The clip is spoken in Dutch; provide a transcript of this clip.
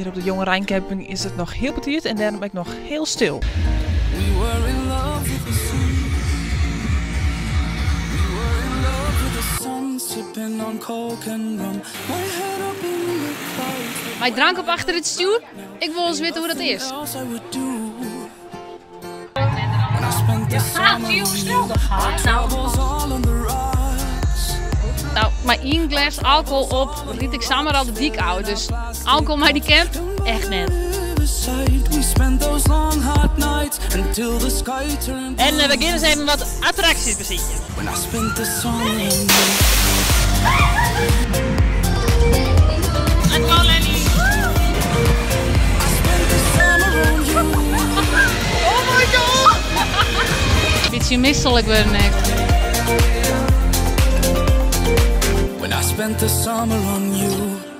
Hier op de Jonge Rijncamping is het nog heel betiert en daarom ben ik nog heel stil. Mijn drank op achter het stuur? Ik wil eens weten hoe dat is. Ja, zie je hoe snel dat gaat? Nou, maar 1 glas alcohol op, liet ik samen al de dik houden. Dus alcohol bij die camp, echt net. En we beginnen eens even wat attracties bezien. En go Lenny! Oh my god! Beetje misselijk ben ik. When I spent the summer on you.